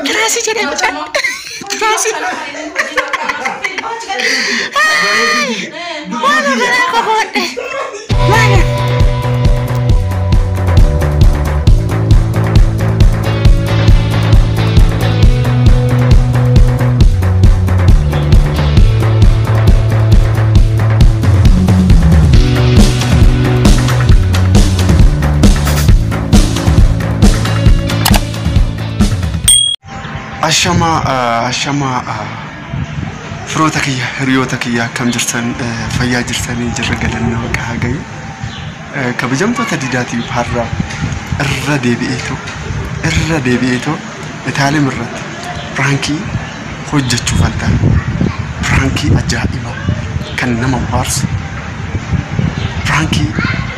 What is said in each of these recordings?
Terasi jadi macam. Terasi. Mana mana kau buat? Mana? Ashama فروتك يا ريوتك يا كم جرسن فيا جرسني جرجلنا وكهجي كبجمتو تديداتي بحرة الردي بيتو بتعلم الرد فرانكي حجة شوفنتا فرانكي أجائبة كان نما بارس فرانكي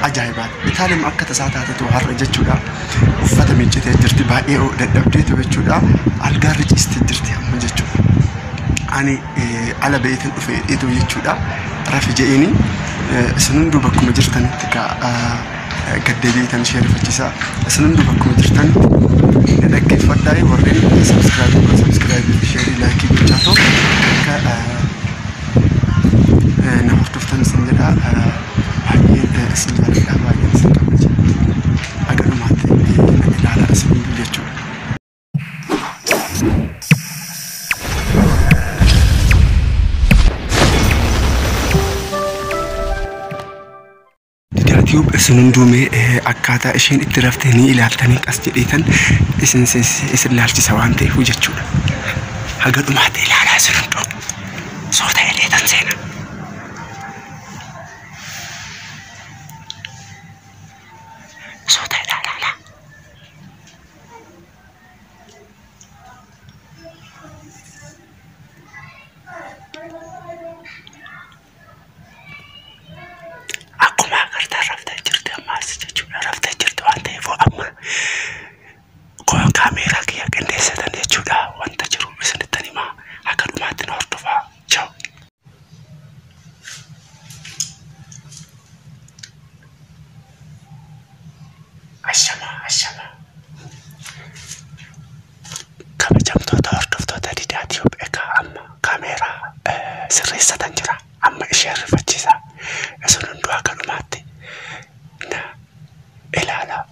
أجائبات بتعلم أكتر ساعات توهر جتشودا وفتا من جتة جرتي باقي أو دبديت بتشودا الجارج استجرتي هم جتشو أنا على بيت الأفيد إدو يجودا رافجيني سنندو بكم جرتني تكا قدبي تنشير فتشا سنندو بكم جرتني لكن فداي ورين سبسكرايب شير لايك بتشاتو كا نفتفتن سنجدا بعدين سنجدا بعدين سنكمل أقدر ما تي على اسم اليوتيوب يوب سنندومي أكاتا إشين اترافتني إلى التانيك أسجديتن إسن لارجي سوانتي وجتشون هقد أمهدي إلى على سنندوم صوتها إلي تنسينا صوتها لا كاميرا كي أكنديسة تانية جودا وانت جرو بسنة تاني ما هكذا ما تنورتفا جاو الشما كم جمتو تورتفتو تاني داتيو بإكا أما كاميرا سريسة تنجرا أما إشير فتشيسا يسنون دوا كلماتي نا إلالا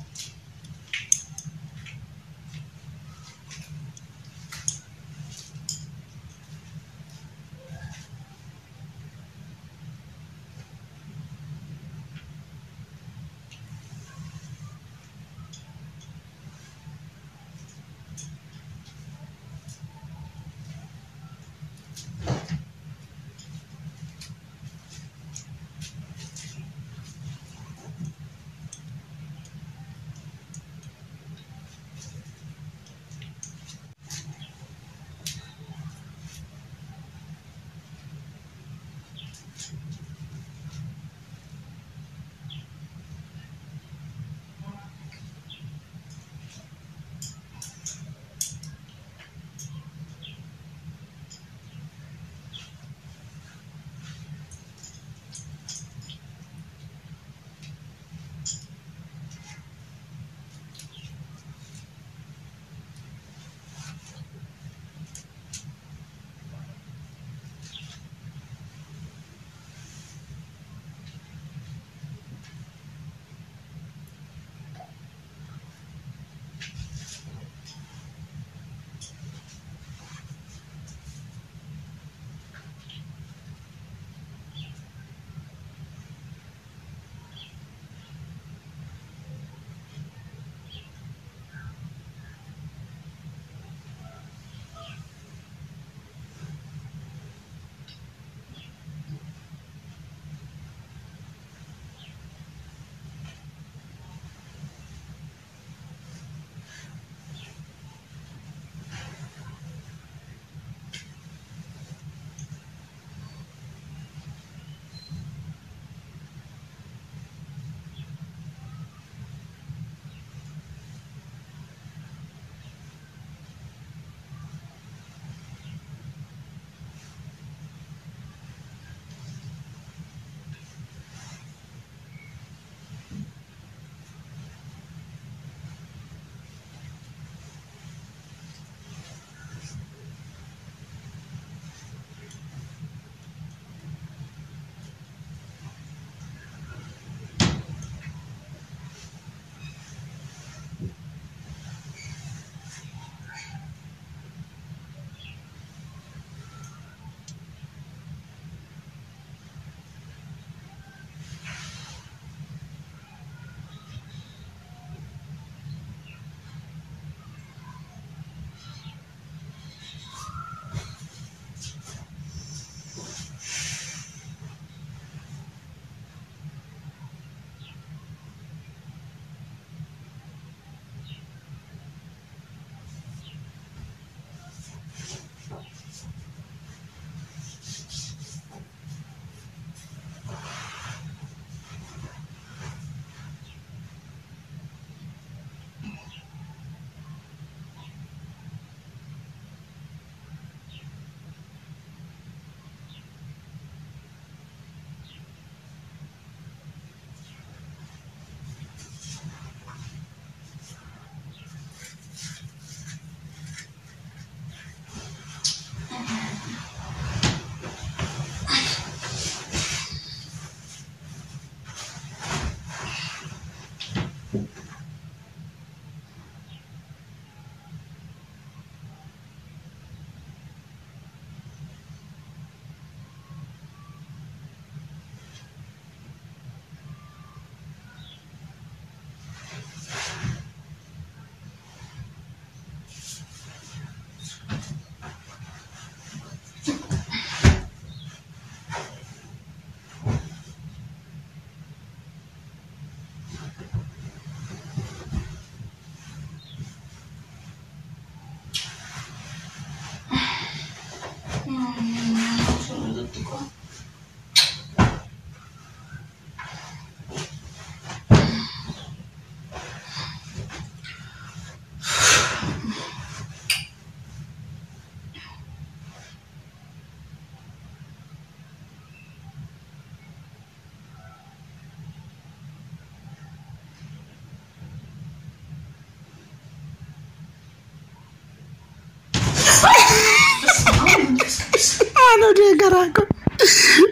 Maalo de garaago.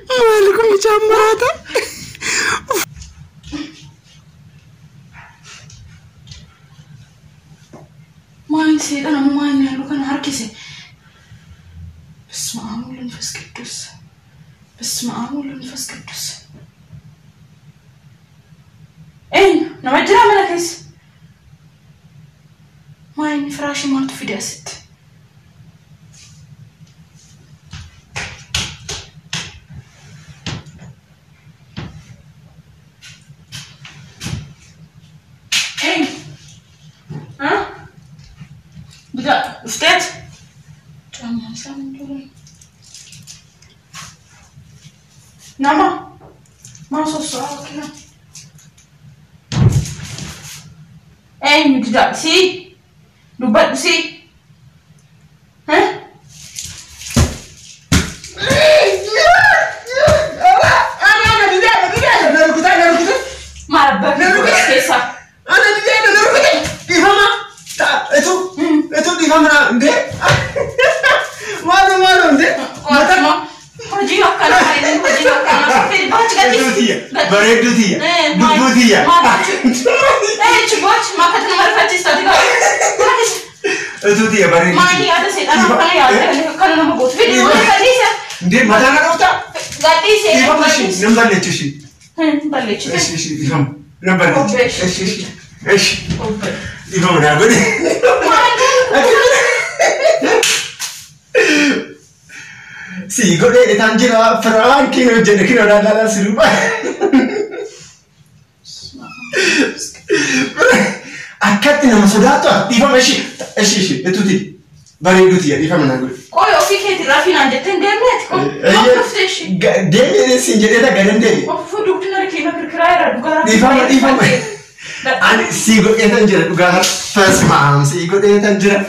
Maalo kun jammarata. Main sih kan main ya lu kan harkis. Bismillahirrahmanirrahim faskedus. Bismillahirrahmanirrahim faskedus. nama jira mana kes. Main firashi maaltu fide asitti. Ustaz, jangan salam dulu. Nama, masuk soal kira. Tidak sih, dubat sih, Bareedu dia, duduk dia. Coba makan nomor facis tadi kan? Itu dia bareedu. Mani ada setan apa ya? Kalau nama bos video tadi sih. Dia mana nak utak? Gati sih. Dia apa sih? Nombor leceh sih. Balik. Sih, dia nombor leceh. Dia mana aku ni? Si, kau ni tanjira Frank kini jadi kini orang lain serupa. Akat ni nama sudah tu. Ifa masih, itu dia. Bareedu dia, Ifa mana aku? Kau yang fikir Rafi nanti tenggelam kau. Kau profesi. Dia ni sinjadi dah garam dia. Kau food doktor nak kena berkerai ada. Ifa. Ani si kau ni tanjira juga first mom. Si kau ni tanjira.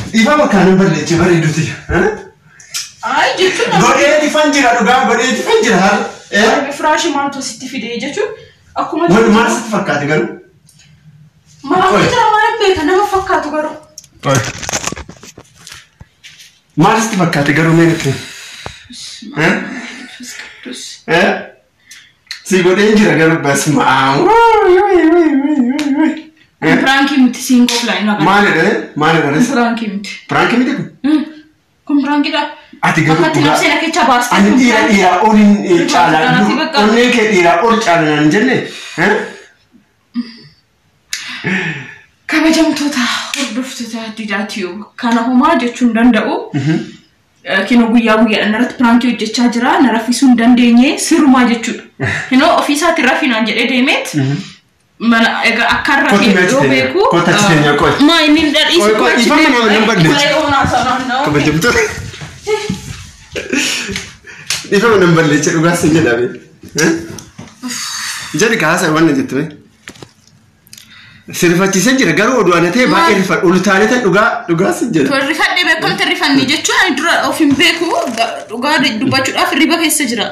Ifa makan nombor leceh bareedu dia. Ay, jechuun godhee ifan jira dhugaa godhee ifan jira haala. Firaashii maaltu sitti fide jechuun akkuma maal sitti fakkaate garuu? Maal jira waan beeka nama fakkaatu garuu. Maal sitti fakkaate garuu meenutti? Si godhee jira garuu basmaa. Pranki miti siin qoflaan nagaa. Maalidha? Pranki miti. Pranki miti kun? Kun prankidha. Ati garuu Akkatti namsee na kecha baastee. Ani dhiira oliin caalaa. Onnee kee dhiira ol caalaa naan jenne. Kabajamtoota hordoftoota Diidaatiyuu kana homaa jechuun danda'u. Kino guyyaa guyyaadhaan irratti pirankii hojjechaa jira. Na raffisuu hin dandeenye sirumaa jechuudha. Kino ofiisaatti raffinaan jedhee deemeet. Mana egaa akka rafii yoo beeku. Kootatti keenya qoy. Maa inni dhadhiisu qoy. Ifa mana nama balleessu. Kabajamtoota. Ifa mana balleessu dhugaas hin jedhame. Jadi kaasa wanna jettu. Sirfachiisee jira garuu oduu ana ta'e baay'ee rifadhu ultaalee ta'e dhugaas hin jedhu. Rifadhee beekamte rifanni jechuun ani dura of hin beeku dhugaa dubbachuudhaaf riba keessa jira.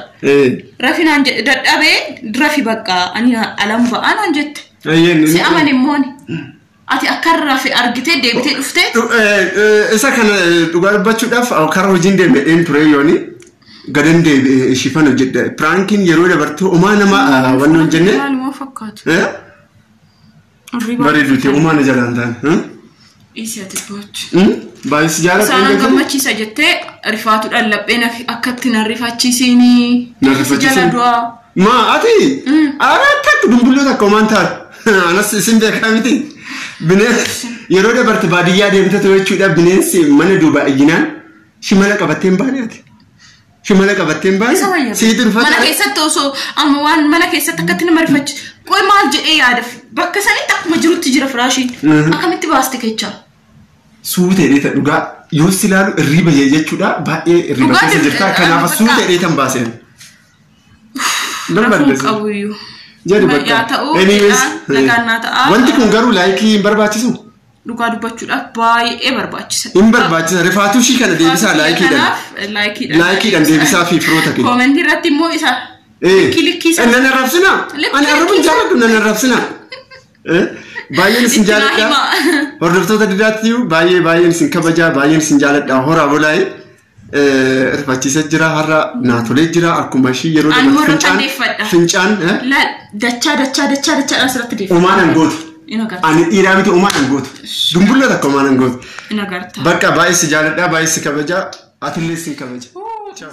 Rafinaan dadhabee rafi bakka ani alam ba'aan jette. Si aman immoo ati akka rafi argitee deebitee dhuftee. Isa kana dhugaa dubbachuudhaaf karaa hojiin deemee ture yooni gadan deebi'ee shifan hojjedha. Prankiin yeroo dabartu umaa nama wanna hojjenne. Maaluma fakkaatu. Bareedu ta'e uumana jalaan ta'an. Isi ati boochu. Baay'is jaalladha. Isaan gammachiisa jettee rifaatuudhaan lapheen akkatti na rifachiisiini. Na rifachiisiini. Jala du'aa. Maa ati? Akka dumbulloota akka uumaan taatu. Anas isin beekaa miti. Bineensi yeroo dabarte baadiyyaa deemte jechuudha bineensi mana duubaa ijinaan shimala qabattee hin baane ati. Shimala qabattee hin baane. Siiti rufata. Mana keessatti osoo amma waan mana keessatti akkatti nama rifachi. Qoy maal jedhee yaadaf bakka sanitti akkuma jirutti jira firaashiin. Akkamitti baaste kecha? Suutee dheeta dhugaa yoo si ilaalu irriba jechuudha baay'ee irriba keessa jirta kanaaf suutee dheetan baaseen. Rafuun qabuyyuu. Jadi bakka. Anyways. Wanti kun garuu laayikii hin barbaachisu. Dhugaa dubbachuudhaaf baay'ee barbaachisa. Hin barbaachisa rifaatuu shii kana deebisaa laayikiidhaan. Laayikiidhaan deebisaa fi firoota kenna. Koomentii irratti immoo isa. Kilikkiisa. Nana rabsina. Ani arrabun jaalladhu nana rabsina. baay'een isin jaaladha. Hordoftoota Didaatiyu baay'een isin kabajaa baay'een isin jaaladha. Horaa bulaa'e irfachiisa jira har'a naatolee jira akkuma ishii yeroo fincaan dachaa asirratti deeffadha. Uumaanan gootu. Ani dhiiraa miti uumaanan gootu. Dumbulloo takka uumaanan gootu. Bakka baay'ee si jaaladha baay'ee si kabajaa atillee isin kabaja. Ciao.